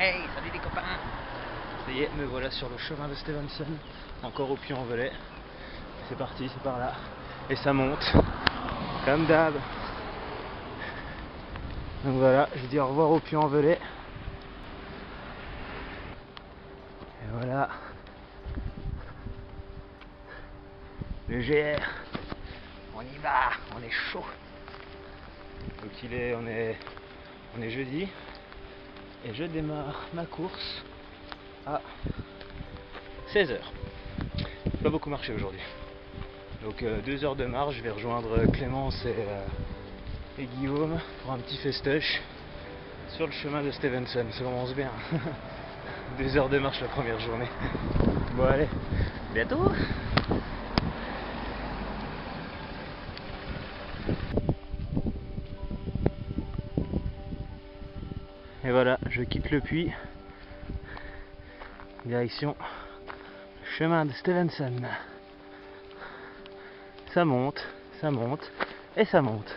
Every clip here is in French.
Hey, salut les copains! Ça y est, me voilà sur le chemin de Stevenson, encore au Puy-en-Velay. C'est parti, c'est par là. Et ça monte, comme d'hab. Donc voilà, je dis au revoir au Puy-en-Velay. Et voilà. Le GR. On y va, on est chaud. Donc on est jeudi. Et je démarre ma course à 16h. J'ai pas beaucoup marché aujourd'hui. Donc 2 heures de marche, je vais rejoindre Clémence et Guillaume pour un petit festoche sur le chemin de Stevenson. Ça commence bien. 2 heures de marche la première journée. Bon allez, bientôt. Et voilà, je quitte le puits. Direction chemin de Stevenson. Ça monte et ça monte.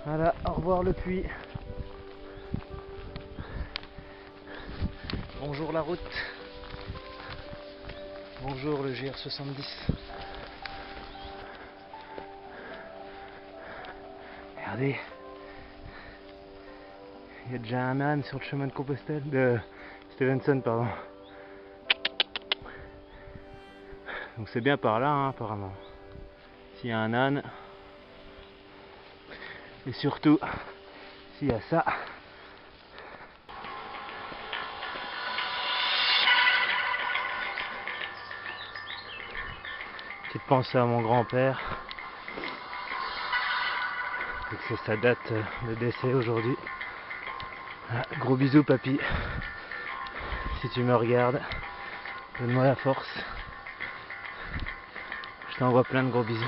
Voilà, au revoir le puits. Bonjour la route. Bonjour le GR70. Regardez. Il y a déjà un âne sur le chemin de Compostelle, de Stevenson, pardon. Donc c'est bien par là, hein, apparemment. S'il y a un âne. Et surtout, s'il y a ça. Petite pensée à mon grand-père. Et que c'est sa date de décès aujourd'hui. Ah, gros bisous papy. Si tu me regardes, donne-moi la force. Je t'envoie plein de gros bisous.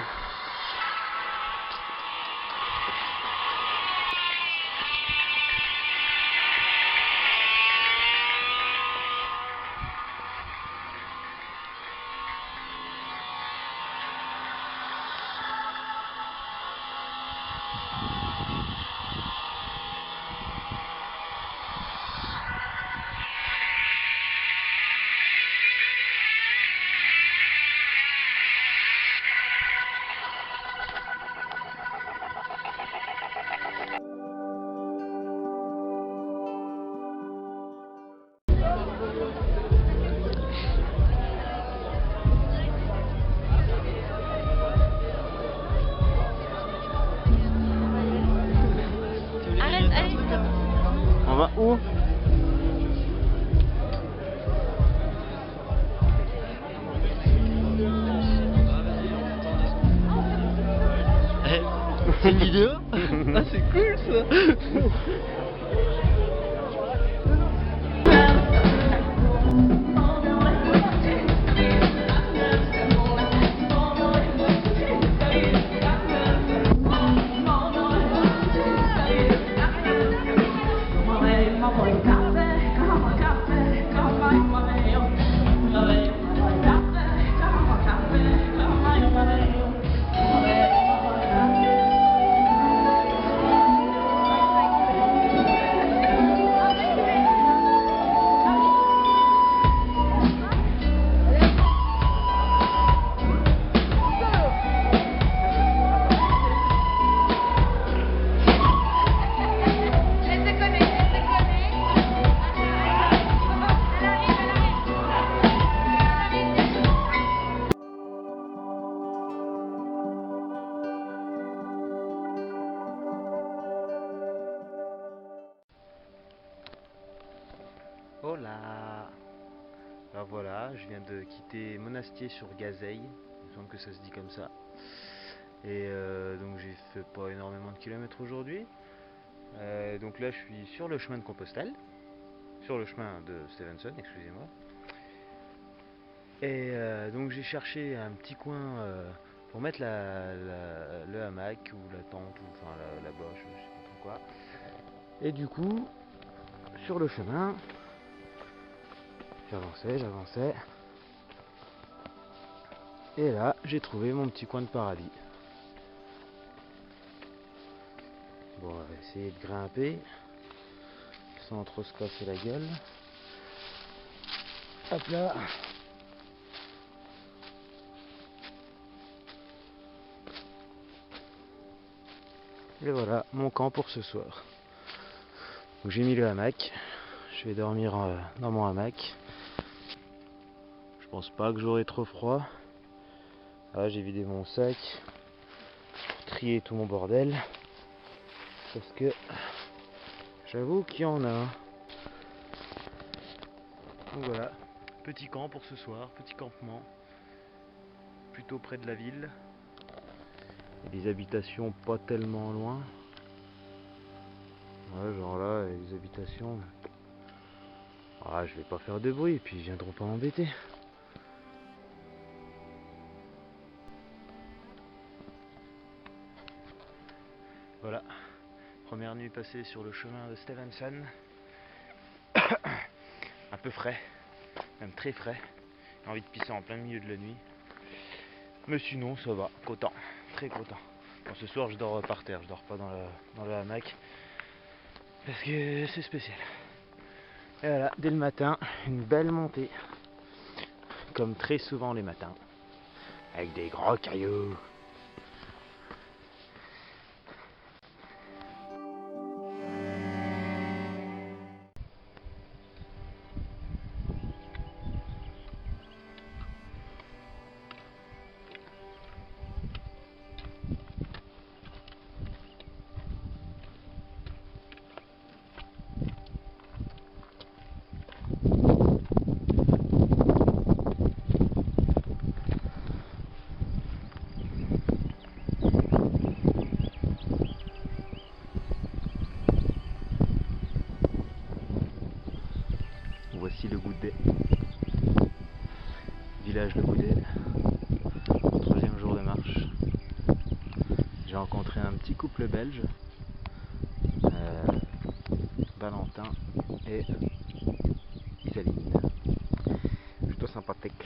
On va où? C'est une vidéo? Ah c'est cool ça. Hola. Alors voilà, je viens de quitter Monastier-sur-Gazeille, il me semble que ça se dit comme ça. Et donc j'ai fait pas énormément de kilomètres aujourd'hui. Donc là je suis sur le chemin de Compostelle, sur le chemin de Stevenson, excusez-moi. Et donc j'ai cherché un petit coin pour mettre le hamac ou la tente, ou enfin la bâche, je sais pas trop quoi. Et du coup, sur le chemin, j'avançais. Et là, j'ai trouvé mon petit coin de paradis. Bon, on va essayer de grimper sans trop se casser la gueule. Hop là. Et voilà mon camp pour ce soir. Donc j'ai mis le hamac. Je vais dormir dans mon hamac. Je pense pas que j'aurai trop froid. Là j'ai vidé mon sac, trié tout mon bordel. Parce que j'avoue qu'il y en a. Donc voilà, petit camp pour ce soir, petit campement. Plutôt près de la ville. Et des habitations pas tellement loin. Ouais, genre là, les habitations. Ah, je vais pas faire de bruit, puis ils viendront pas m'embêter. Voilà, première nuit passée sur le chemin de Stevenson. Un peu frais, même très frais. J'ai envie de pisser en plein milieu de la nuit. Mais sinon, ça va, content, très content. Bon, ce soir, je dors par terre, je dors pas dans le hamac. Parce que c'est spécial. Et voilà, dès le matin, une belle montée. Comme très souvent les matins. Avec des gros cailloux. Voici le Goudet, village de Goudet, troisième jour de marche. J'ai rencontré un petit couple belge, Valentin et Isaline, plutôt sympathique.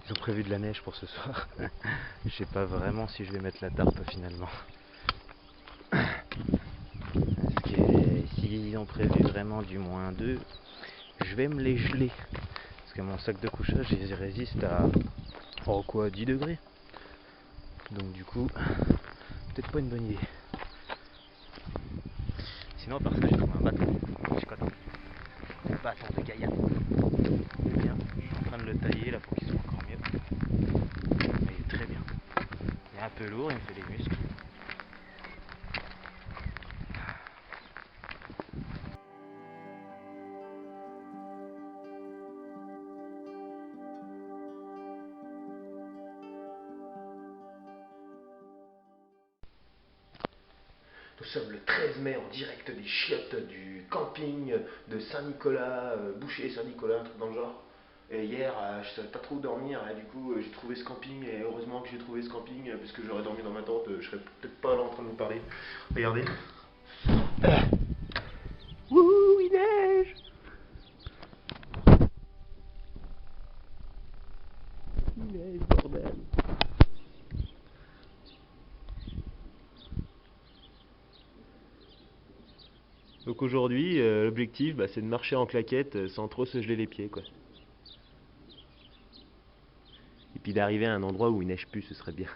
Ils ont prévu de la neige pour ce soir. Je sais pas vraiment si je vais mettre la tarpe finalement. Parce que s'ils ont prévu vraiment du -2, je vais me les geler. Parce que mon sac de couchage il résiste à 10 degrés. Donc du coup, peut-être pas une bonne idée. Sinon parce que j'ai trouvé un bâton. Je suis content. Un bâton de Gaïa. C'est bien. Je suis en train de le tailler là pour qu'il soit encore mieux. Mais il est très bien. Il est un peu lourd, il me fait les muscles. Nous sommes le 13 mai en direct des chiottes du camping de Saint-Nicolas, Boucher Saint-Nicolas, un truc dans le genre. Et hier, je savais pas trop où dormir, et du coup j'ai trouvé ce camping, et heureusement que j'ai trouvé ce camping, parce que j'aurais dormi dans ma tente, je serais peut-être pas là en train de vous parler. Regardez. Wouhou, il neige! Il neige, bordel! Donc aujourd'hui, l'objectif, c'est de marcher en claquette sans trop se geler les pieds, quoi. Et puis d'arriver à un endroit où il neige plus, ce serait bien.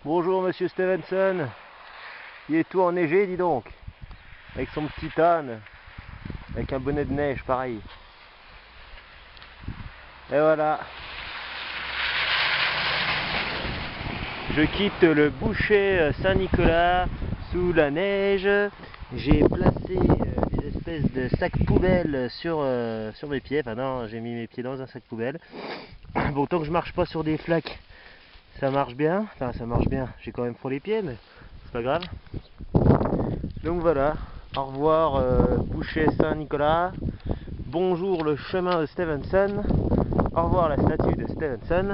Bonjour Monsieur Stevenson. Il est tout enneigé, dis donc. Avec son petit âne. Avec un bonnet de neige, pareil. Et voilà. Je quitte le Boucher Saint-Nicolas sous la neige. J'ai placé des espèces de sacs poubelles sur mes pieds. Enfin non, j'ai mis mes pieds dans un sac poubelle. Bon, tant que je marche pas sur des flaques, ça marche bien. Enfin, ça marche bien. J'ai quand même froid les pieds, mais c'est pas grave. Donc voilà. Au revoir Boucher Saint-Nicolas. Bonjour le chemin de Stevenson. Au revoir la statue de Stevenson.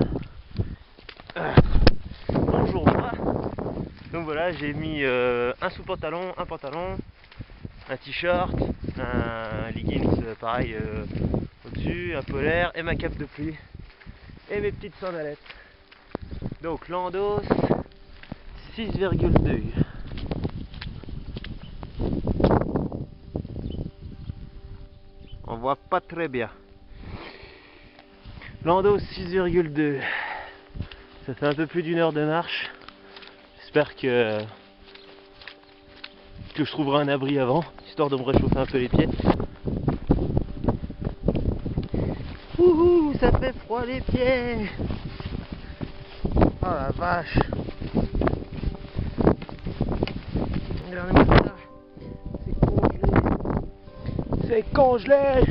Bonjour moi. Donc voilà, j'ai mis un sous-pantalon, un pantalon, un t-shirt, un leggings pareil au-dessus, un polaire et ma cape de pluie et mes petites sandalettes. Donc Landos 6,2. On voit pas très bien. Landos 6,2. Ça fait un peu plus d'1 heure de marche. J'espère que je trouverai un abri avant, histoire de me réchauffer un peu les pieds. Ouhou, ça fait froid les pieds. Oh la vache. Regardez-moi ça. C'est congelé.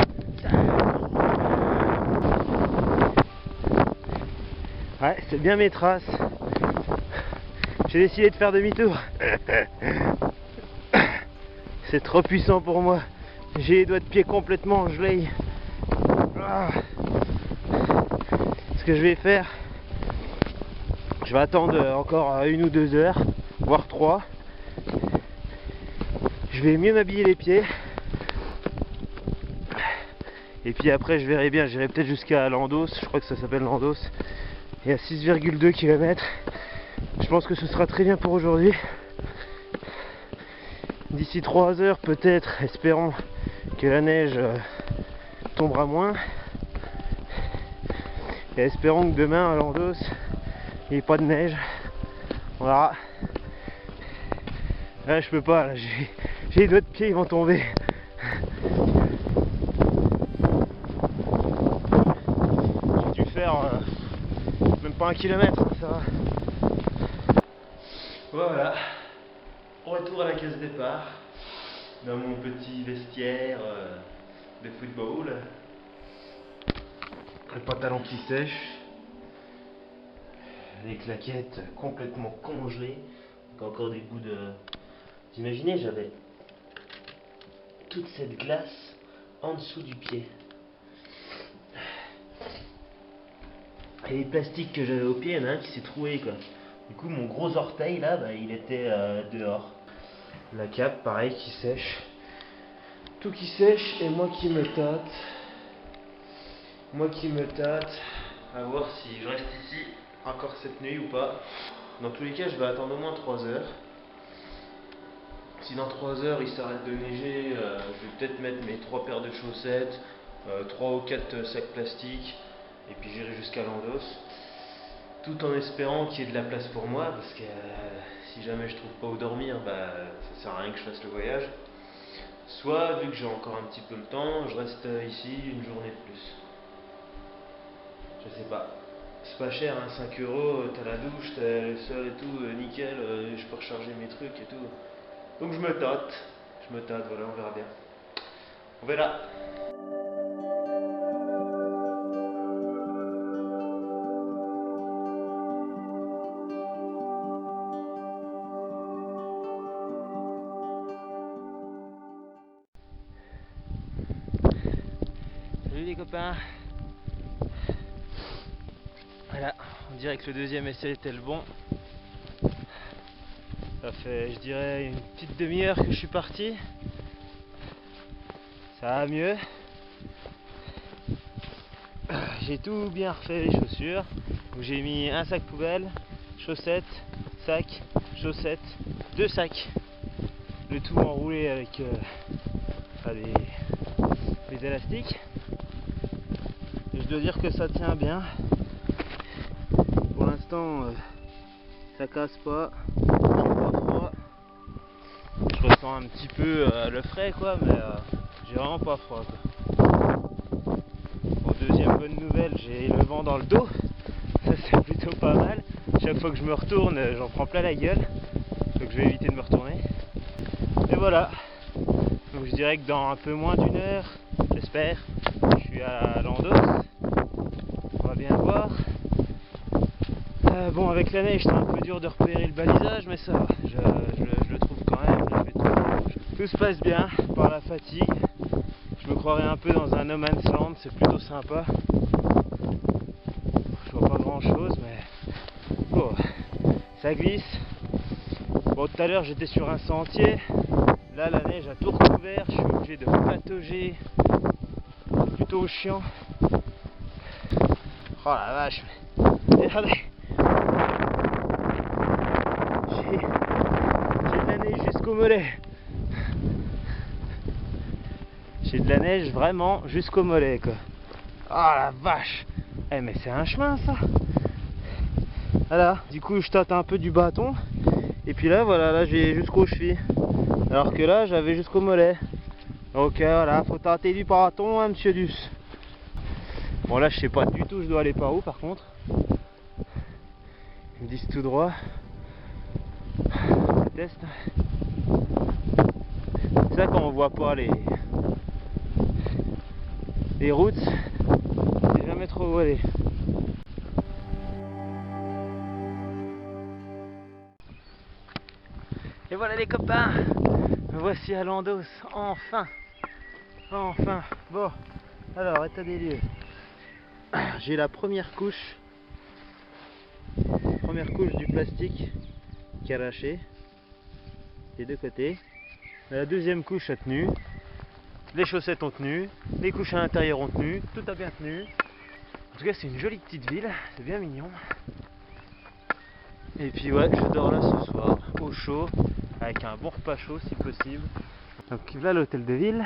Ouais, c'est bien mes traces. J'ai décidé de faire demi-tour. C'est trop puissant pour moi. J'ai les doigts de pied complètement gelés. Ce que je vais faire, je vais attendre encore 1 ou 2 heures, voire 3. Je vais mieux m'habiller les pieds. Et puis après je verrai bien, j'irai peut-être jusqu'à Landos, je crois que ça s'appelle Landos. Et à 6,2 km. Je pense que ce sera très bien pour aujourd'hui. D'ici 3 heures peut-être, espérons que la neige tombera moins. Et espérons que demain à Landos, il n'y ait pas de neige. On verra. Là je peux pas, j'ai les doigts de pied, ils vont tomber. J'ai dû faire même pas 1 kilomètre, ça va. Voilà, retour à la case départ, dans mon petit vestiaire de football. Le pantalon qui sèche, les claquettes complètement congelées, avec encore des bouts de... Vous imaginez, j'avais toute cette glace en dessous du pied. Et les plastiques que j'avais au pied, il y en a un qui s'est troué quoi. Du coup mon gros orteil là, il était dehors. La cape pareil qui sèche. Tout qui sèche et moi qui me tâte. À voir si je reste ici encore cette nuit ou pas. Dans tous les cas je vais attendre au moins 3 heures. Si dans 3 heures il s'arrête de neiger, je vais peut-être mettre mes 3 paires de chaussettes, 3 ou 4 sacs plastiques. Et puis j'irai jusqu'à Landos, tout en espérant qu'il y ait de la place pour moi, parce que si jamais je trouve pas où dormir, ça sert à rien que je fasse le voyage. Soit, vu que j'ai encore un petit peu le temps, je reste ici une journée de plus. Je sais pas. C'est pas cher, hein, 5 €, t'as la douche, t'as le sol et tout, nickel, je peux recharger mes trucs et tout. Donc je me tâte, voilà, on verra bien. On verra. Salut les copains. Voilà, on dirait que le deuxième essai était le bon. Ça fait, je dirais, une petite demi-heure que je suis parti. Ça va mieux. J'ai tout bien refait les chaussures. Donc j'ai mis un sac poubelle, chaussettes, sac, chaussettes, 2 sacs. Le tout enroulé avec des élastiques. Et je dois dire que ça tient bien. Pour l'instant, ça casse pas. Pas froid. Je ressens un petit peu le frais quoi, mais j'ai vraiment pas froid quoi. Bon, deuxième bonne nouvelle, j'ai le vent dans le dos. Ça c'est plutôt pas mal. Chaque fois que je me retourne, j'en prends plein la gueule. Donc je vais éviter de me retourner. Et voilà. Donc je dirais que dans un peu moins d'1 heure, j'espère, je suis à Landos. On va bien voir. Bon, avec la neige, c'est un peu dur de repérer le balisage, mais ça va. Je le trouve quand même. Tout se passe bien, par la fatigue. Je me croirais un peu dans un no man's land, c'est plutôt sympa. Je vois pas grand chose, mais oh, ça glisse. Bon, tout à l'heure j'étais sur un sentier, là la neige a tout recouvert, je suis obligé de patauger, plutôt chiant. Oh la vache, regardez, j'ai de la neige jusqu'au mollet. J'ai de la neige vraiment jusqu'au mollet quoi. Oh la vache. Eh mais c'est un chemin ça. Voilà, du coup je tâte un peu du bâton. Et puis là voilà, là j'ai jusqu'aux chevilles. Alors que là j'avais jusqu'au mollet. Donc voilà, faut tâter du bâton hein, monsieur Duss. Bon là je sais pas du tout je dois aller par où par contre. Ils me disent tout droit. Je teste. C'est ça quand on voit pas les routes, c'est jamais trop où aller. Et voilà les copains, me voici à Landos, enfin. Bon, alors état des lieux. J'ai la première couche du plastique qui a lâché des deux côtés. La deuxième couche a tenu, les chaussettes ont tenu, les couches à l'intérieur ont tenu, tout a bien tenu. En tout cas c'est une jolie petite ville, c'est bien mignon. Et puis ouais, je dors là ce soir, au chaud, avec un bon repas chaud si possible. Donc là l'hôtel de ville,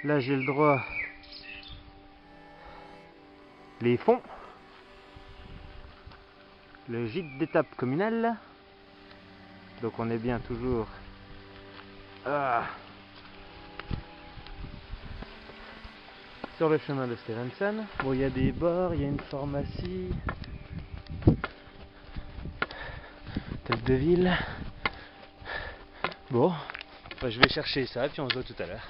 là j'ai le droit les fonds, le gîte d'étape communal, donc on est bien toujours sur le chemin de Stevenson. Bon, il y a des bars, il y a une pharmacie, hôtel de ville. Bon, bah, je vais chercher ça, puis on se voit tout à l'heure.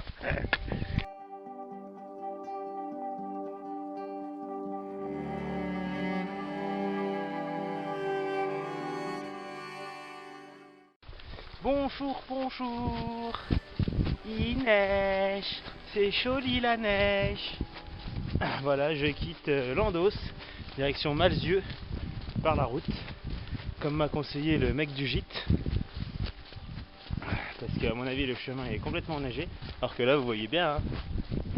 Bonjour, bonjour. Il neige, c'est joli la neige. Voilà, je quitte Landos, direction Malzieu, par la route, comme m'a conseillé le mec du gîte. Parce qu'à mon avis, le chemin est complètement enneigé. Alors que là, vous voyez bien, hein,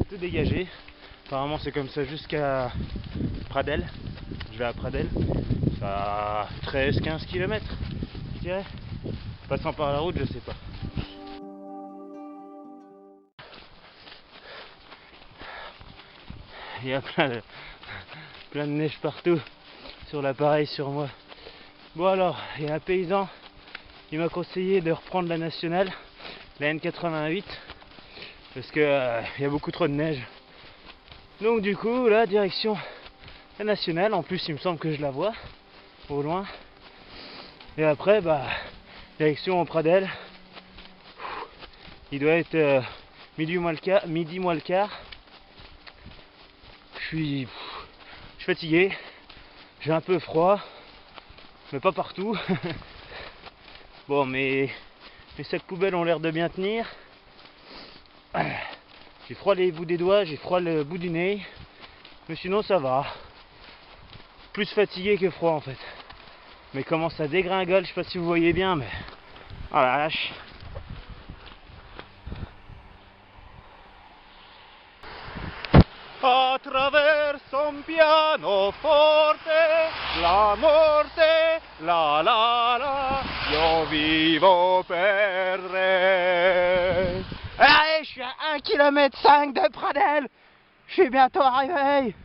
tout dégagé. Apparemment, c'est comme ça jusqu'à Pradel. Je vais à Pradel. Ça a 13-15 km, je dirais. Passant par la route, je sais pas. Il y a plein de neige partout sur l'appareil, sur moi. Bon alors, il y a un paysan, il m'a conseillé de reprendre la nationale, la N88, parce que il y a beaucoup trop de neige. Donc du coup, là, direction la nationale. En plus, il me semble que je la vois au loin. Et après, bah, direction Pradel. Il doit être midi moins le quart. Je suis fatigué, j'ai un peu froid, mais pas partout. Bon, mes sacs poubelles ont l'air de bien tenir. J'ai froid les bouts des doigts, j'ai froid le bout du nez, mais sinon ça va. Plus fatigué que froid en fait. Mais comment ça dégringole, je sais pas si vous voyez bien, mais oh la lâche. Attraverso un pianoforte, la morte, la la la, io vivo per re. Allez, je suis à 1,5 km de Pradel, je suis bientôt arrivé.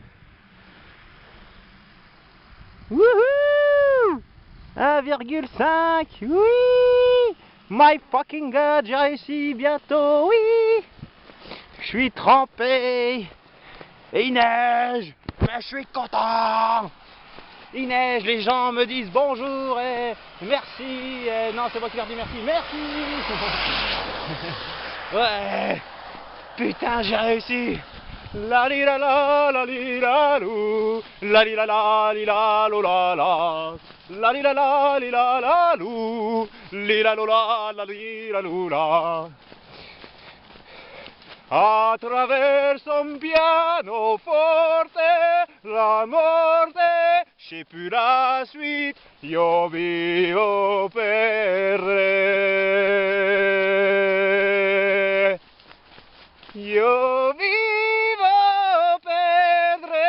Wouhou, 1,5, oui, my fucking god, j'ai réussi bientôt, oui. Je suis trempé. Et il neige, mais je suis content. Il neige, les gens me disent bonjour et merci. Et non, c'est moi qui leur dis merci, merci. Ouais, putain, j'ai réussi. La li la la la li la lou, la li la la li la lo la la, la li la la li la la lou, li la lo la li la lou la. Attraverso un pianoforte, la morte, je sais plus la suite, Io vivo per re. Io vivo per re.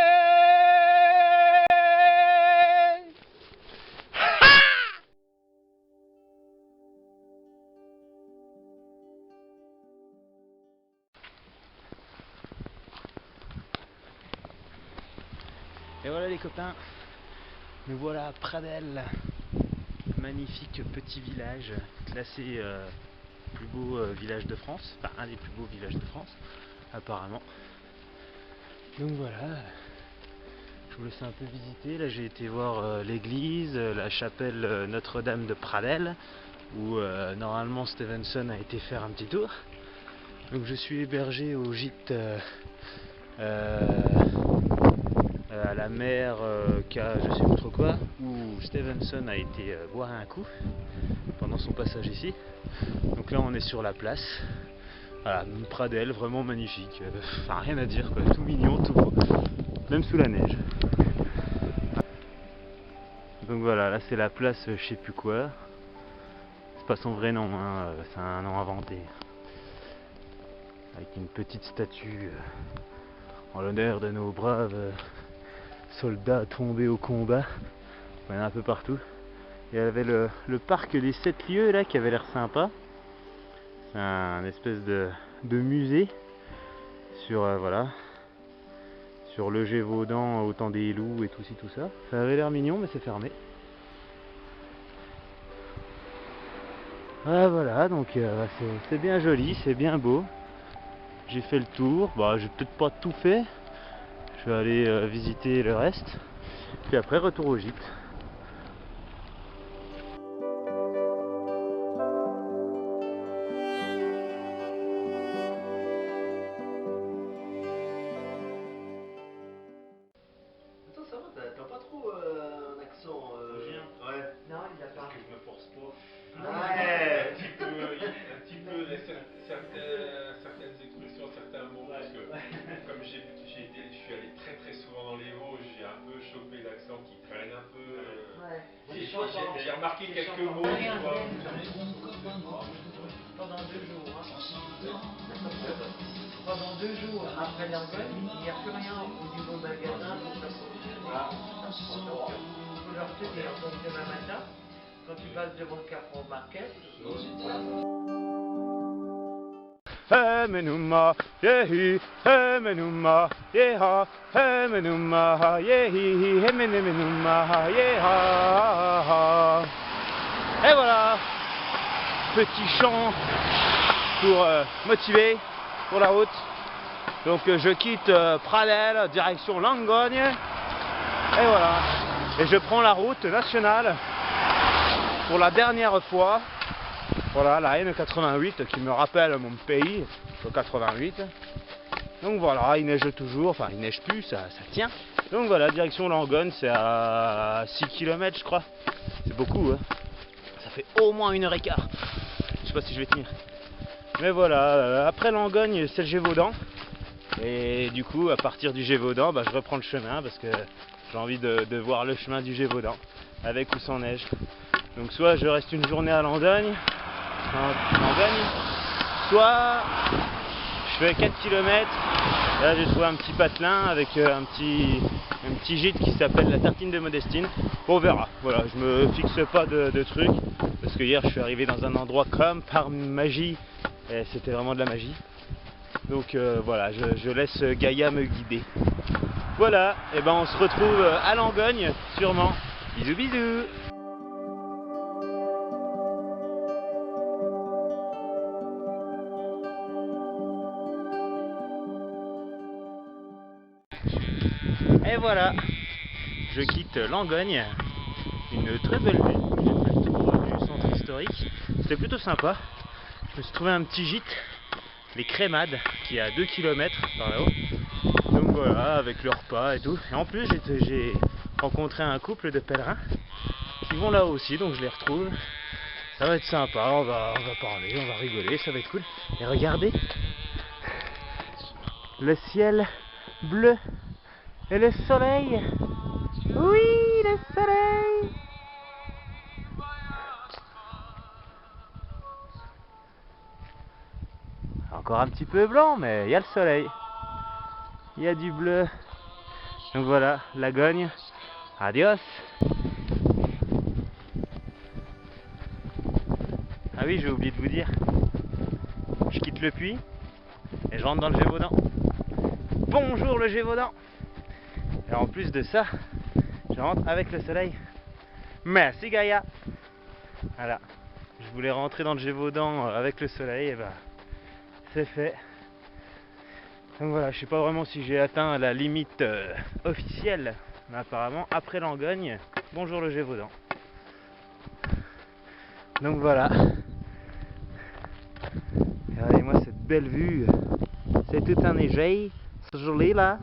Et voilà les copains, nous voilà à Pradelles, magnifique petit village, classé plus beau village de France, enfin un des plus beaux villages de France apparemment. Donc voilà, je vous laisse un peu visiter. Là j'ai été voir l'église, la chapelle Notre-Dame de Pradelles, où normalement Stevenson a été faire un petit tour. Donc je suis hébergé au gîte à la mer je sais plus trop quoi, où Stevenson a été boire un coup pendant son passage ici. Donc là on est sur la place. Voilà, Pradelles, vraiment magnifique. Enfin rien à dire quoi, tout mignon, tout beau, même sous la neige. Donc voilà, là c'est la place je sais plus quoi. C'est pas son vrai nom, hein, c'est un nom inventé. Avec une petite statue en l'honneur de nos braves soldats tombés au combat. Il y en a un peu partout. Il y avait le parc des 7 lieux là qui avait l'air sympa. C'est un espèce de musée sur voilà, sur le Gévaudan au temps des loups et tout ci tout ça. Ça avait l'air mignon mais c'est fermé. Ah, voilà, donc c'est bien joli, c'est bien beau. J'ai fait le tour. Bah, j'ai peut-être pas tout fait. Je vais aller visiter le reste. Puis après, retour au gîte. Attends, ça va, t'as pas trop un accent. Ouais. Non, il a pas. Que je me force pas. Ouais. Un petit peu certaines expressions, certains mots, parce que comme je suis allé très très souvent dans les Vosges, j'ai un peu chopé l'accent qui traîne un peu. Ouais. J'ai remarqué quelques mots. Tu vois. Pendant 2 jours. Hein. Pendant 2 jours après l'Angogne, il n'y a plus rien au niveau magasin pour s'approvisionner. Donc, il faut leur tenir. Donc demain matin, quand tu passes devant le Carrefour Market, Hemenuma, yehi, hemenuma, yeha, hemenuma, yehi, hemenuma, yeha. Et voilà, petit chant pour motiver pour la route. Donc je quitte Pradelles, direction Langogne. Et voilà, et je prends la route nationale pour la dernière fois. Voilà, la N88 qui me rappelle mon pays, le 88. Donc voilà, il neige toujours, enfin il neige plus, ça tient. Donc voilà, direction Langogne, c'est à 6 km je crois. C'est beaucoup, hein. Ça fait au moins 1h15. Je sais pas si je vais tenir. Mais voilà, après Langogne, c'est le Gévaudan. Et du coup, à partir du Gévaudan, bah, je reprends le chemin parce que j'ai envie de voir le chemin du Gévaudan, avec ou sans neige. Donc soit je reste une journée à Langogne, soit je fais 4 km. Là j'ai trouvé un petit patelin avec un petit gîte qui s'appelle la Tartine de Modestine. On verra, voilà, je me fixe pas de trucs, parce que hier je suis arrivé dans un endroit comme par magie, et c'était vraiment de la magie. Donc voilà, je laisse Gaïa me guider. Voilà, et ben on se retrouve à Langogne, sûrement. Bisous bisous. Et voilà, je quitte Langogne, une très belle ville. J'ai fait le tour du centre historique, c'était plutôt sympa. Je me suis trouvé un petit gîte, les Crémades, qui est à 2 km par là-haut. Donc voilà, avec le repas et tout. Et en plus, j'ai rencontré un couple de pèlerins qui vont là aussi, donc je les retrouve. Ça va être sympa, on va parler, on va rigoler, ça va être cool. Et regardez, le ciel bleu. Et le soleil, oui, le soleil. encore un petit peu blanc, mais il y a le soleil. Il y a du bleu. Donc voilà, la Gogne. Adios. Ah oui, j'ai oublié de vous dire. Je quitte le puits et je rentre dans le Gévaudan. Bonjour le Gévaudan. Et en plus de ça, je rentre avec le soleil. Merci Gaïa. Voilà. Je voulais rentrer dans le Gévaudan avec le soleil, et ben c'est fait. Donc voilà, je sais pas vraiment si j'ai atteint la limite officielle, mais apparemment après Langogne, bonjour le Gévaudan. Donc voilà. Regardez-moi cette belle vue. C'est tout enneigé, c'est joli là.